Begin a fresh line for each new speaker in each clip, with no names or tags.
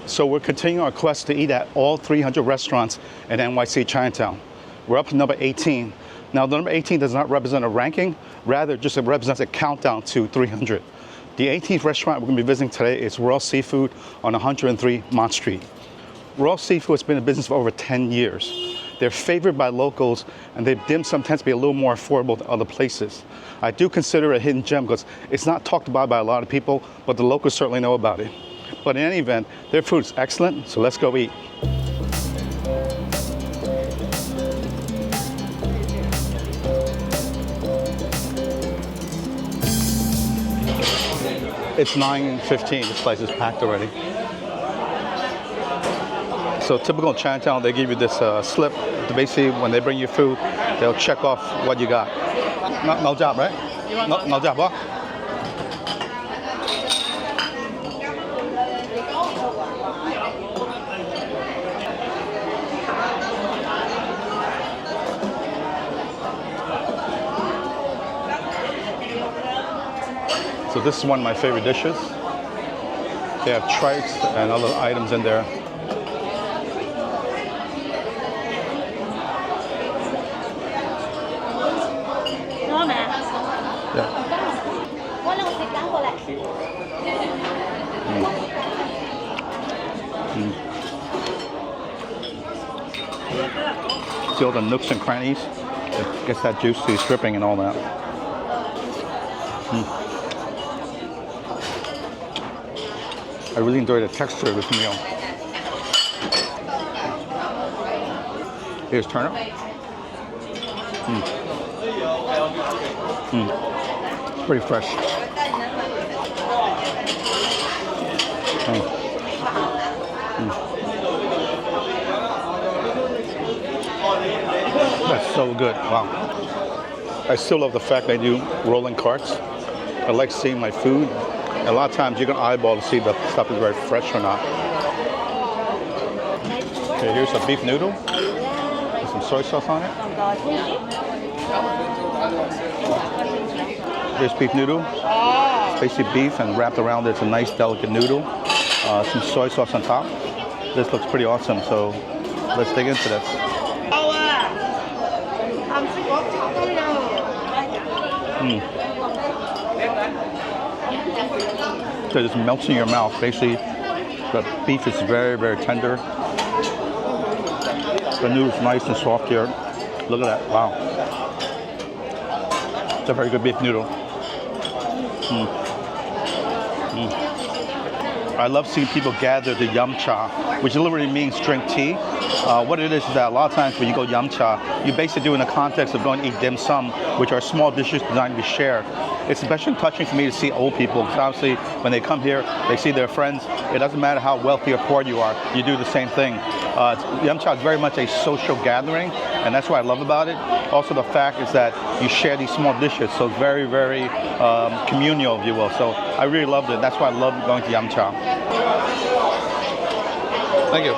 So we're continuing our quest to eat at all 300 restaurants in NYC Chinatown. We're up to number 18. Now, the number 18 does not represent a ranking, rather just represents a countdown to 300. The 18th restaurant we're going to be visiting today is Royal Seafood on 103 Mott Street. Royal Seafood has been in business for over 10 years. They're favored by locals, and their dim sum tends to be a little more affordable than other places. I do consider it a hidden gem because it's not talked about by a lot of people, but the locals certainly know about it. But in any event, their food is excellent, so let's go eat. It's 9:15, this place is packed already. So typical in Chinatown, they give you this slip. Basically, when they bring you food, they'll check off what you got. No job, right? No job, what? So this is one of my favorite dishes. They have tripes and other items in there. See all the nooks and crannies? It gets that juicy stripping and all that. I really enjoy the texture of this meal. Here's turnip. It's pretty fresh. That's so good. Wow. I still love the fact they do rolling carts. I like seeing my food. A lot of times you can eyeball to see if the stuff is very fresh or not. Okay, here's a beef noodle with some soy sauce on it. Here's beef noodle. It's basically beef and wrapped around it. It's a nice delicate noodle. Some soy sauce on top. This looks pretty awesome, so let's dig into this. So it just melts in your mouth. Basically, the beef is very, very tender. The noodle's nice and soft here. Look at that, wow. It's a very good beef noodle. I love seeing people gather the yum cha, which literally means drink tea. What it is that a lot of times when you go yum cha, you basically do in the context of going to eat dim sum, which are small dishes designed to be shared. It's especially touching for me to see old people, because obviously when they come here, they see their friends. It doesn't matter how wealthy or poor you are, you do the same thing. Yum cha is very much a social gathering, and that's what I love about it. Also, the fact is that you share these small dishes, so it's very, very communal, if you will. So I really loved it. That's why I love going to yum cha. Thank you.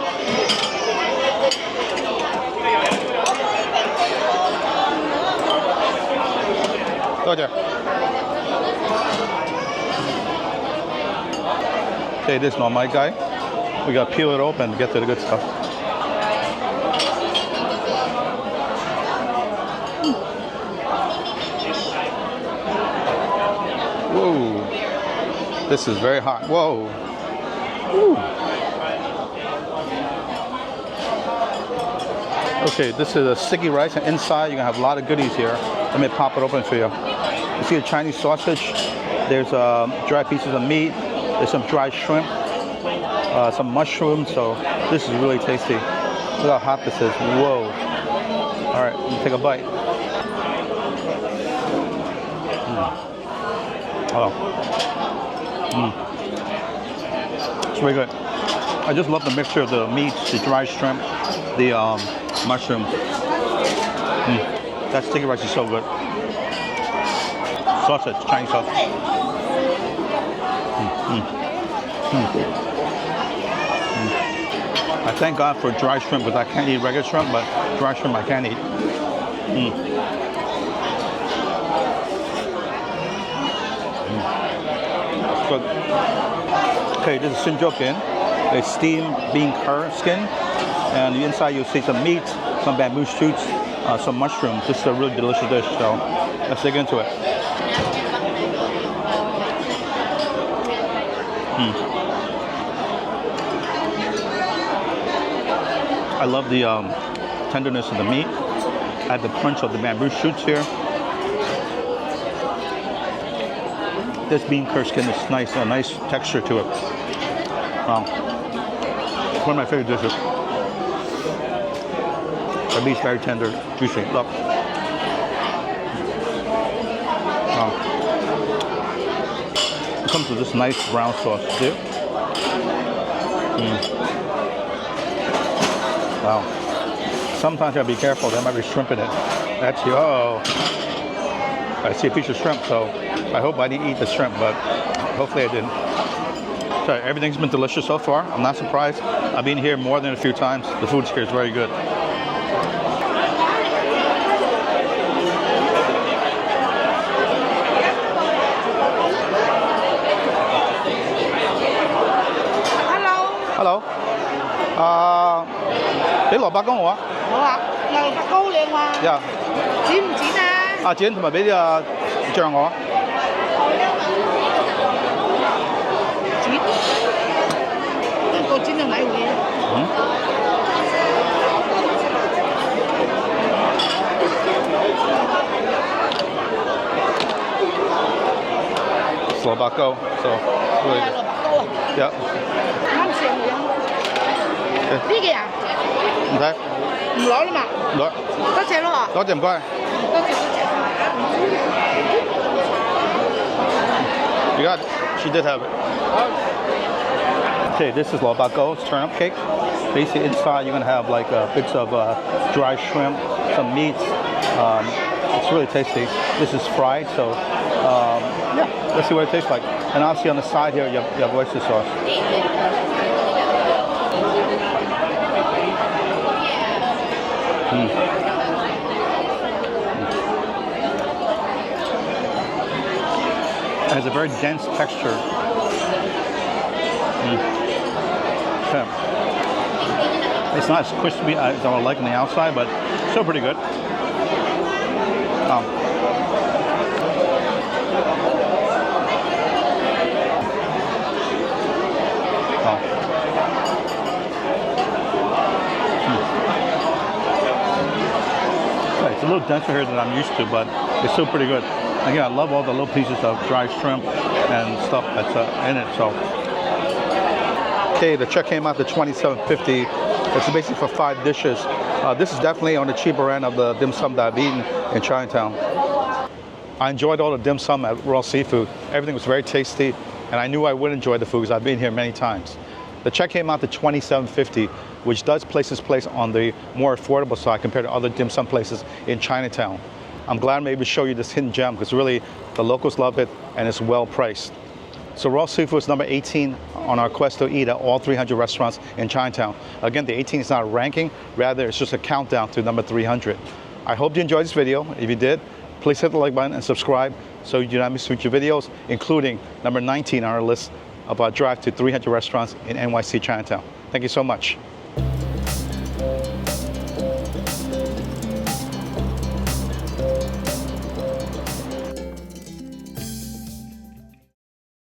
Okay, this is not my guy. We gotta peel it open to get to the good stuff. Whoa, this is very hot. Whoa. Woo. Okay, this is a sticky rice, and inside you're gonna have a lot of goodies here. Let me pop it open for you. You see a Chinese sausage. There's dry pieces of meat. There's some dry shrimp, some mushrooms. So this is really tasty. Look how hot this is. Whoa. All right, let me take a bite. Oh. It's really good. I just love the mixture of the meat, the dry shrimp, the mushroom. That sticky rice is so good. Sausage, Chinese sausage. I thank God for dry shrimp, because I can't eat regular shrimp, but dry shrimp I can eat. Good. Okay, this is Shin.
a steamed bean curd skin, and the inside you'll see some meat, some bamboo shoots, some mushrooms. This is a really delicious dish, so let's dig into it. I love the tenderness of the meat. I have the crunch of the bamboo shoots here. This bean curd skin is nice, a nice texture to it. Wow. It's one of my favorite dishes. The meat's very tender, juicy. Look. Wow. It comes with this nice brown sauce too. Wow. Sometimes you gotta be careful, there might be shrimp in it. That's oh. I see a piece of shrimp, so I hope I didn't eat the shrimp, but hopefully I didn't. So everything's been delicious so far. I'm not surprised. I've been here more than a few times. The food here is very good. Hello. Hello. 俾蘿蔔糕我啊。好啊，蘿蔔糕你話？呀。剪唔剪啊？剪同埋俾啲醬我。剪。個剪就咪會。蘿蔔糕，so really good. Yeah. 啱食未啊？呢幾啊？唔使。唔攞啦嘛？攞。多謝咯。多謝唔該。多謝。You got it. She did have it. Okay, this is Bak Go, it's turnip cake. Basically inside you're gonna have like bits of dry shrimp, some meats. It's really tasty. This is fried, so yeah, let's see what it tastes like. And obviously on the side here you have oyster sauce. It has a very dense texture. It's not as crispy as I would like on the outside, but still pretty good. It's a little denser here than I'm used to, but it's still pretty good. Again, I love all the little pieces of dry shrimp and stuff that's in it. So, okay, the check came out to $27.50. It's basically for 5 dishes. This is definitely on the cheaper end of the dim sum that I've eaten in Chinatown. I enjoyed all the dim sum at Raw Seafood. Everything was very tasty, and I knew I would enjoy the food because I've been here many times. The check came out to $27.50, which does place this place on the more affordable side compared to other dim sum places in Chinatown. I'm glad I'm able to show you this hidden gem because really the locals love it and it's well priced. So Raw Seafood is number 18 on our quest to eat at all 300 restaurants in Chinatown. Again, the 18 is not a ranking, rather it's just a countdown to number 300. I hope you enjoyed this video. If you did, please hit the like button and subscribe so you do not miss future videos, including number 19 on our list of our drive to 300 restaurants in NYC Chinatown. Thank you so much.